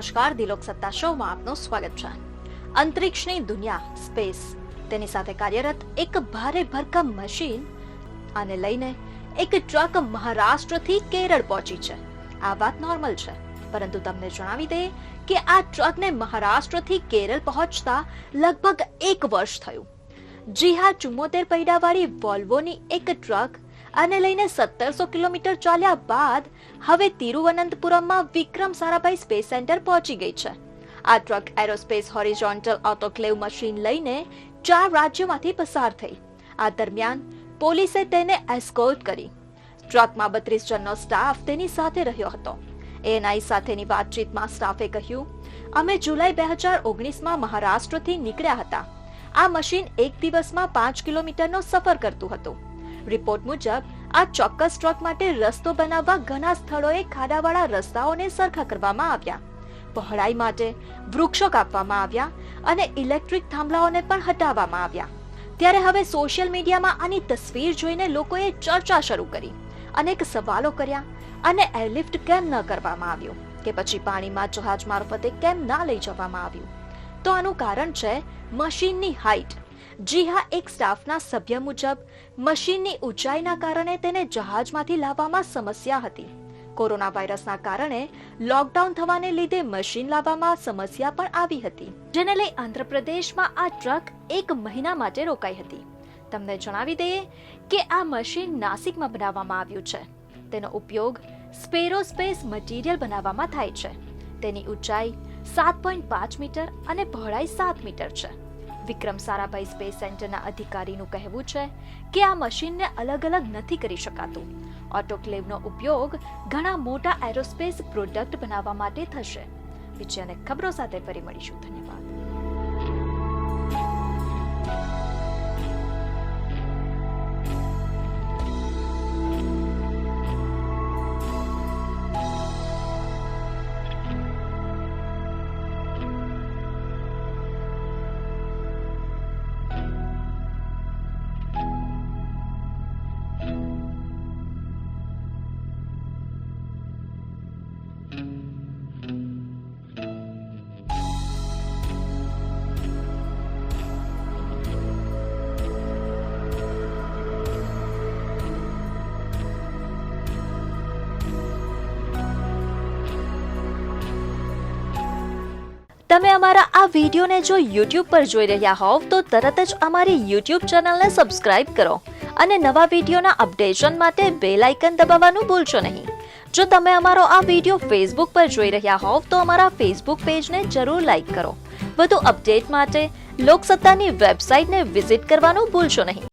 નમસ્કાર, દિલોક સત્તા શોમાં આપનું સ્વાગત છે. અંતરિક્ષની દુનિયા સ્પેસ, તેની સાથે કાર્યરત એક ભારે ભરકમ મશીન આને લઈને એક ટ્રક મહારાષ્ટ્રથી કેરળ પહોંચી છે. આ વાત નોર્મલ છે, પરંતુ તમને જણાવી દે કે આ ટ્રકને મહારાષ્ટ્રથી કેરળ પહોંચતા લગભગ 1 વર્ષ થયું. જી હા, 74 પૈડાવાળી વોલ્વોની એક ટ્રક આને લઈને 1700 કિલોમીટર ચાલ્યા બાદ હવે તિરુવનંતપુરમમાં વિક્રમ સારાભાઈ સ્પેસ સેન્ટર પહોંચી ગઈ છે. આ truck aerospace horizontal autoclave machine લઈને 4 રાજ્યોમાંથી પસાર થઈ. આ દરમિયાન પોલીસે તેને એસ્કોર્ટ કરી. ટ્રકમાં 32 જણનો સ્ટાફ તેની સાથે રહ્યો હતો. એએનઆઈ સાથેની વાતચીતમાં સ્ટાફે કહ્યું, અમે જુલાઈ 2019માં મહારાષ્ટ્રથી નીકળ્યા હતા. આ મશીન એક દિવસમાં 5 કિલોમીટરનો સફર કરતું હતું. રિપોર્ટ મુજબ આ ચોક્કસ ટ્રક માટે રસ્તો બનાવવા ઘણા સ્થળોએ ખાડાવાળા રસ્તાઓને સરખા કરવામાં આવ્યા, પહોળાઈ માટે વૃક્ષો કાપવામાં આવ્યા અને ઇલેક્ટ્રિક થાંભલાઓને પણ હટાવવામાં આવ્યા. ત્યારે હવે સોશિયલ મીડિયામાં આની તસવીર જોઈને લોકોએ ચર્ચા શરૂ કરી, અનેક સવાલો કર્યા અને એરલિફ્ટ કેમ ન કરવામાં આવ્યું કે પછી પાણીમાં જહાજ મારફતે કેમ ના લઈ જવામાં આવ્યું. તો આનું કારણ છે મશીનની હાઈટ. જી હા, એક સ્ટાફના સભ્ય મુજબ મશીનની ઊંચાઈના કારણે તેને જહાજમાંથી લાવવામાં સમસ્યા હતી. કોરોના વાયરસના કારણે લોકડાઉન થવાને લીધે મશીન લાવવામાં સમસ્યા પણ આવી હતી, જેને લઈ આંધ્રપ્રદેશમાં આ ટ્રક 1 મહિના માટે રોકાઈ હતી. તમને જણાવી દઈએ કે આ મશીન નાસિકમાં બનાવવામાં આવ્યું છે. તેનો ઉપયોગ સ્પેરોસ્પેસ મટીરિયલ બનાવવામાં થાય છે. તેની ઊંચાઈ 7.5 મીટર અને પહોળાઈ 7 મીટર છે. વિક્રમ સારાભાઈ સ્પેસ સેન્ટરના અધિકારીનું કહેવું છે કે આ મશીનને અલગ અલગ નથી કરી શકાતું. ઓટોક્લેવનો ઉપયોગ ઘણા મોટા એરોસ્પેસ પ્રોડક્ટ બનાવવા માટે થશે. બીજી અનેક ખબરો સાથે ફરી મળીશું. ધન્યવાદ. તમે અમારા આ વિડીયોને જો YouTube પર જોઈ રહ્યા હોવ તો તરત જ અમારી YouTube ચેનલને સબસ્ક્રાઇબ કરો અને નવા વિડીયોના અપડેશન માટે બેલ આઇકન દબાવવાનું ભૂલશો નહીં. જો તમે અમારો આ વિડીયો Facebook પર જોઈ રહ્યા હોવ તો અમારા Facebook પેજને જરૂર લાઇક કરો. વધુ અપડેટ માટે લોકસત્તાની વેબસાઇટને વિઝિટ કરવાનું ભૂલશો નહીં.